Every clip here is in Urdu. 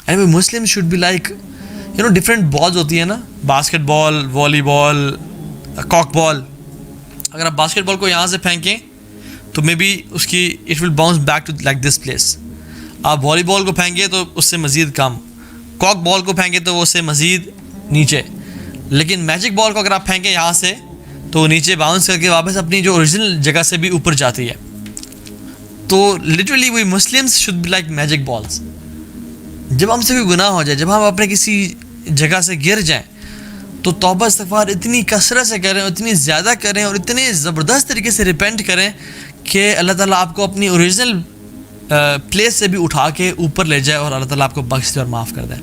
And Muslim should be like different balls ہوتی ہیں نا, باسکٹ بال, والی بال, کاک بال. اگر آپ باسکٹ بال کو یہاں سے پھینکیں تو مے بی اس کی it will bounce back to like this place. آپ والی بال کو پھینکیں تو اس سے مزید کم, کاک بال کو پھینکیں تو وہ اس سے مزید نیچے. لیکن میجک بال کو اگر آپ پھینکیں یہاں سے تو نیچے باؤنس کر کے واپس اپنی جو اوریجنل جگہ سے بھی اوپر جاتی ہے. تو literally we Muslims should be like magic balls. جب ہم سے کوئی گناہ ہو جائے, جب ہم اپنے کسی جگہ سے گر جائیں تو توبہ استغفار اتنی کثرت سے کریں, اتنی زیادہ کریں اور اتنے زبردست طریقے سے ریپینٹ کریں کہ اللہ تعالیٰ آپ کو اپنی اوریجنل پلیس سے بھی اٹھا کے اوپر لے جائے اور اللہ تعالیٰ آپ کو بخش دے اور معاف کر دے.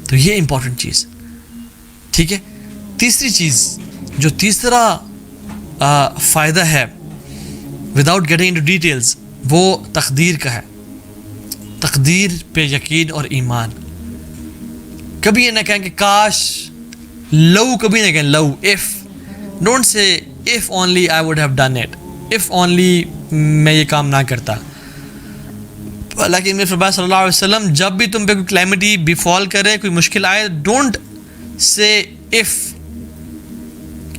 تو یہ امپورٹنٹ چیز, ٹھیک ہے. تیسری چیز, جو تیسرا فائدہ ہے وداؤٹ گیٹنگ انٹو ڈیٹیلز, وہ تقدیر کا ہے. تقدیر پہ یقین اور ایمان. کبھی یہ نہ کہیں کہ کاش, لو کبھی نہ کہیں love, if, don't say if only I would have done it, if only میں یہ کام نہ کرتا. لیکن میرے فرمان صلی اللہ علیہ وسلم, جب بھی تم پہ کوئی کلیمٹی بیفال کرے, کوئی مشکل آئے, ڈونٹ سے اف,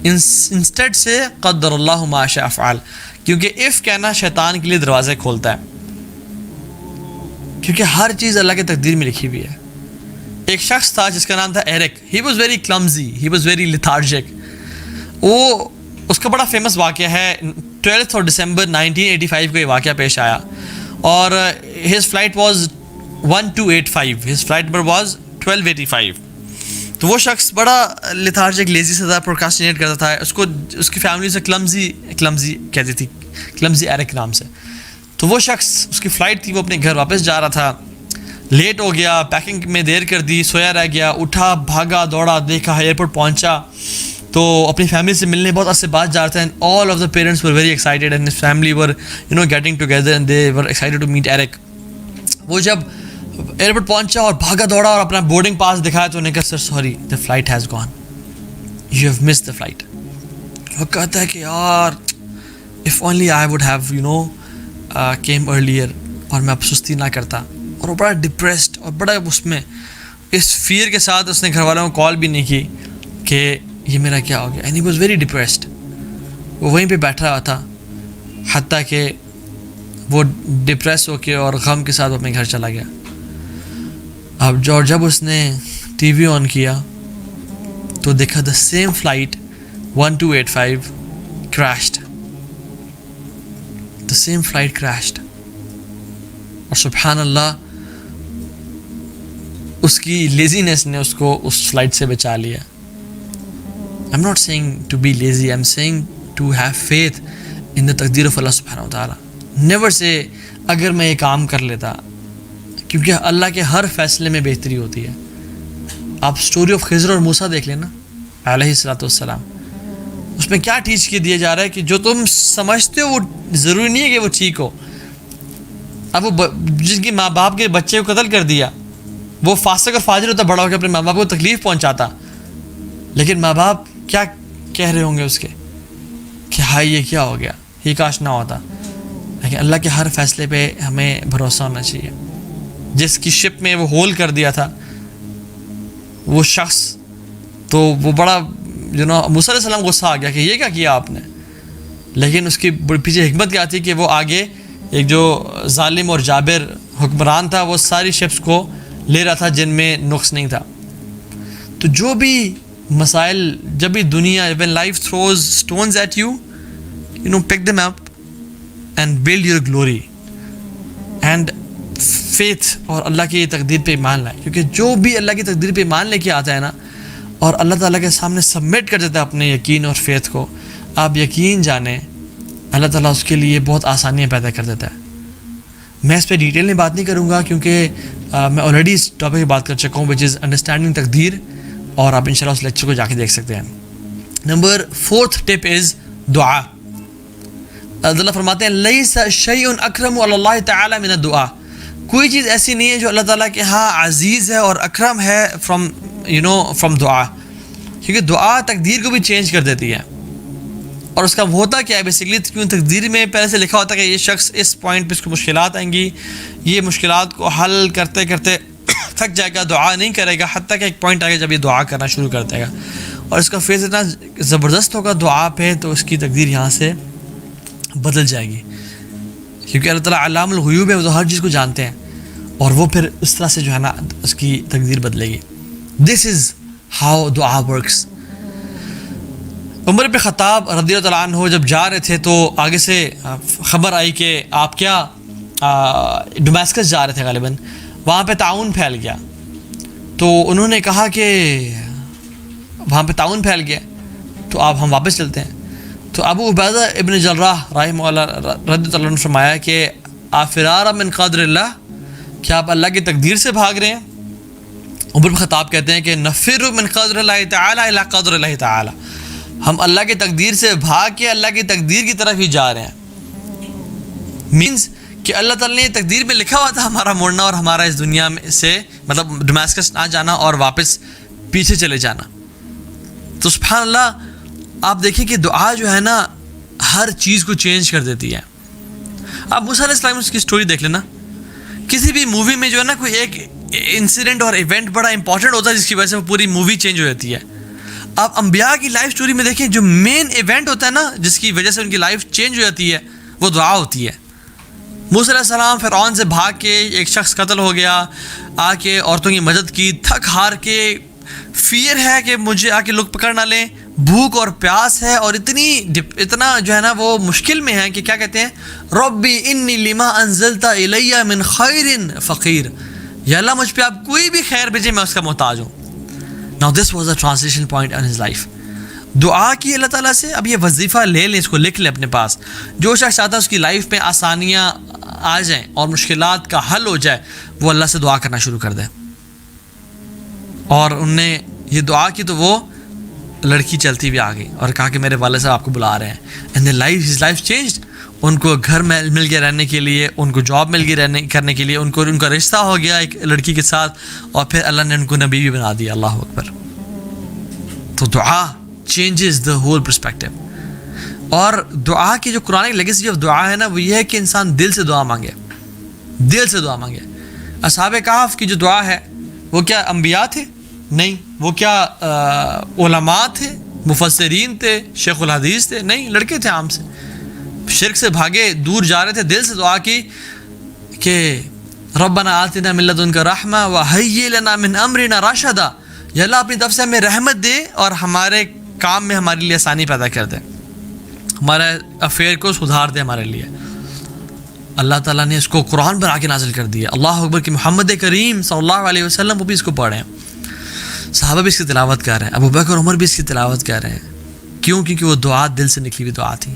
انسٹیڈ سے قدر اللہ ما شاء فعل. کیونکہ اف کہنا شیطان کے لیے دروازے کھولتا ہے, کیونکہ ہر چیز اللہ کے تقدیر میں لکھی ہوئی ہے. ایک شخص تھا جس کا نام تھا Eric. He was very clumsy, he was very lethargic. وہ اس کا بڑا فیمس واقعہ ہے. 12 دسمبر 1985 کو یہ واقعہ پیش آیا اور his flight was 1285, his flight number was 1285. تو وہ شخص بڑا لیتھارجک, لیزی سا تھا, پروکاسٹینیٹ کرتا تھا. اس کو اس کی فیملی سے کلمزی کہتی تھی, کلمزی ایرک نام سے. تو وہ شخص, اس کی فلائٹ تھی, وہ اپنے گھر واپس جا رہا تھا, لیٹ ہو گیا, پیکنگ میں دیر کر دی, سویا رہ گیا, اٹھا, بھاگا, دوڑا, دیکھا, ایئرپورٹ پہنچا تو اپنی فیملی سے ملنے بہت عرصے بعد جا رہا تھا. And all of the parents were very excited and his family were getting together and they were excited to meet Eric. وہ جب ایئرپورٹ پہنچا اور بھاگا دوڑا اور اپنا بورڈنگ پاس دکھایا تو انہوں نے کہا sir sorry, the flight has gone, you have missed the flight. وہ کہتا ہے کہ یار if only I would have come earlier, اور میں اب سستی نہ کرتا. اور وہ بڑا ڈپریسڈ اور بڑا اس میں اس فیئر کے ساتھ اس نے گھر والوں کو کال بھی نہیں کی کہ یہ میرا کیا ہو گیا. And he was very depressed. وہ وہیں پہ بیٹھا ہوا تھا حتیٰ کہ وہ ڈپریس ہو کے اور غم کے ساتھ اپنے گھر چلا گیا. اب جب اس نے ٹی وی آن کیا تو دیکھا the same flight 1285 crashed. the same flight crashed. اور سبحان اللہ, اس کی لیزینس نے اس کو اس فلائٹ سے بچا لیا. I'm not saying to be lazy, I'm saying to have faith in the تقدیر of اللہ سبحانہ و تعالیٰ. never say اگر میں یہ کام کر لیتا, کیونکہ اللہ کے ہر فیصلے میں بہتری ہوتی ہے. آپ سٹوری آف خضر اور موسیٰ دیکھ لینا علیہ الصلوۃ والسلام. اس میں کیا ٹیچ کیا دیا جا رہا ہے کہ جو تم سمجھتے ہو وہ ضروری نہیں ہے کہ وہ ٹھیک ہو. اب وہ جن کی ماں باپ کے بچے کو قتل کر دیا, وہ فاسق اور فاجر ہوتا, بڑا ہو کے اپنے ماں باپ کو تکلیف پہنچاتا, لیکن ماں باپ کیا کہہ رہے ہوں گے اس کے کہ ہائی یہ کیا ہو گیا, یہ کاش نہ ہوتا. لیکن اللہ کے ہر فیصلے پہ ہمیں بھروسہ ہونا چاہیے. جس کی شپ میں وہ ہول کر دیا تھا وہ شخص, تو وہ بڑا موسیٰ علیہ السلام غصہ آ گیا کہ یہ کیا کیا آپ نے. لیکن اس کی پیچھے حکمت کیا تھی کہ وہ آگے ایک جو ظالم اور جابر حکمران تھا, وہ ساری شپس کو لے رہا تھا جن میں نقص نہیں تھا. تو جو بھی مسائل, جب بھی دنیا, when life throws stones at you, pick them up and build your glory and faith, اور اللہ کی تقدیر پہ ایمان لائے. کیونکہ جو بھی اللہ کی تقدیر پہ ایمان لے کے آتا ہے نا, اور اللہ تعالیٰ کے سامنے سبمٹ کر دیتا ہے اپنے یقین اور فیتھ کو, آپ یقین جانیں اللہ تعالیٰ اس کے لیے بہت آسانیاں پیدا کر دیتا ہے. میں اس پہ ڈیٹیل میں بات نہیں کروں گا کیونکہ میں آلریڈی اس ٹاپک پہ بات کر چکا ہوں, وچ از انڈرسٹینڈنگ تقدیر, اور آپ انشاءاللہ اس لیکچر کو جا کے دیکھ سکتے ہیں. نمبر 4th ٹپ از دعا. اللہ فرماتے ہیں لیس شیء اکرم علی اللہ تعالی من الدعاء. کوئی چیز ایسی نہیں ہے جو اللہ تعالیٰ کے ہاں عزیز ہے اور اکرم ہے فرام دعا. کیونکہ دعا تقدیر کو بھی چینج کر دیتی ہے. اور اس کا ہوتا کیا ہے بیسیکلی, کیوں تقدیر میں پہلے سے لکھا ہوتا ہے کہ یہ شخص اس پوائنٹ پہ اس کو مشکلات آئیں گی, یہ مشکلات کو حل کرتے کرتے تھک جائے گا, دعا نہیں کرے گا, حتیٰ کہ ایک پوائنٹ آئے گا جب یہ دعا کرنا شروع کر دے گا اور اس کا فیض اتنا زبردست ہوگا دعا پہ, تو اس کی تقدیر یہاں سے بدل جائے گی, کیونکہ اللہ تعالیٰ علام الغیوب ہے, وہ تو ہر چیز کو جانتے ہیں, اور وہ پھر اس طرح سے جو ہے نا اس کی تقدیر بدلے گی. دس از ہاؤ دعا ورکس. عمر بن خطاب رضی اللہ تعالیٰ عنہ جب جا رہے تھے تو آگے سے خبر آئی کہ آپ کیا ڈمیسکس جا رہے تھے غالباً, وہاں پہ تعاون پھیل گیا. تو انہوں نے کہا کہ وہاں پہ تعاون پھیل گیا تو آپ ہم واپس چلتے ہیں. تو ابو عبیدہ ابن جراح رحمہ اللہ رضی اللہ عنہ نے فرمایا کہ فرارا من قدر اللہ, کیا آپ اللہ کی تقدیر سے بھاگ رہے ہیں؟ عمر بن خطاب کہتے ہیں کہ نفر من قدر اللہ تعالی الی قدر اللہ تعالی, ہم اللہ کی تقدیر سے بھاگ کے اللہ کی تقدیر کی طرف ہی جا رہے ہیں. مینز کہ اللہ تعالیٰ نے تقدیر میں لکھا ہوا تھا ہمارا مڑنا اور ہمارا اس دنیا میں سے مطلب ڈمیسکس نہ جانا اور واپس پیچھے چلے جانا. تو سبحان اللہ, آپ دیکھیں کہ دعا جو ہے نا ہر چیز کو چینج کر دیتی ہے. آپ موسیٰ علیہ السلام کی سٹوری دیکھ لینا, کسی بھی مووی میں جو ہے نا کوئی ایک انسیڈنٹ اور ایونٹ بڑا امپورٹنٹ ہوتا ہے جس کی وجہ سے وہ پوری مووی چینج ہو جاتی ہے. آپ انبیاء کی لائف سٹوری میں دیکھیں, جو مین ایونٹ ہوتا ہے نا جس کی وجہ سے ان کی لائف چینج ہو جاتی ہے, وہ دعا ہوتی ہے. موسیٰ علیہ السلام فرعون سے بھاگ کے, ایک شخص قتل ہو گیا, آ کے عورتوں کی مدد کی, تھک ہار کے, فیئر ہے کہ مجھے آ کے لوگ پکڑ نہ لیں, بھوک اور پیاس ہے اور اتنا جو ہے نا وہ مشکل میں ہے کہ کیا کہتے ہیں, ربی انی لما انزلت الی من خیر فقیر, یا اللہ مجھ پہ آپ کوئی بھی خیر بھیجے میں اس کا محتاج ہوں. Now this was a transition point in his life. دعا کی اللہ تعالیٰ سے. اب یہ وظیفہ لے لیں, اس کو لکھ لیں اپنے پاس. جو شخص چاہتا ہے اس کی لائف میں آسانیاں آ جائیں اور مشکلات کا حل ہو جائے, وہ اللہ سے دعا کرنا شروع کر دے. اور ان نے یہ دعا کی تو وہ لڑکی چلتی بھی آ گئی اور کہا کہ میرے والد صاحب آپ کو بلا رہے ہیں. And his life changed. ان کو گھر مل گیا رہنے کے لیے, ان کو جاب مل گئی کرنے کے لیے, ان کا رشتہ ہو گیا ایک لڑکی کے ساتھ, اور پھر اللہ نے ان کو نبی بھی بنا دیا. اللہ اکبر. تو دعا چینجز دا ہول پرسپیکٹو. اور دعا کی جو قرآن لیگیسی آف دعا ہے نا, وہ یہ ہے کہ انسان دل سے دعا مانگے, دل سے دعا مانگے. اصحاب کہف کی جو دعا ہے وہ کیا انبیاء تھے؟ نہیں. وہ کیا علماء تھے, مفسرین تھے, شیخ الحدیث تھے؟ نہیں, لڑکے تھے عام سے, شرک سے بھاگے, دور جا رہے تھے, دل سے دعا کی کہ ربنا آتنا من لدنک رحمہ وہیئ لنا من امرنا رشدا, یا اللہ اپنی طرف سے ہمیں رحمت دے اور ہمارے کام میں ہمارے لیے آسانی پیدا کر دے, ہمارے افیئر کو سدھار دے ہمارے لیے. اللہ تعالیٰ نے اس کو قرآن پر آ کے نازل کر دیا. اللہ اکبر کہ محمد کریم صلی اللہ علیہ وسلم وہ بھی اس کو پڑھ رہے ہیں, صحابہ بھی اس کی تلاوت کر رہے ہیں, ابو بکر عمر بھی اس کی تلاوت کر رہے ہیں. کیوں؟ کیونکہ وہ دعا دل سے نکلی ہوئی دعا تھی.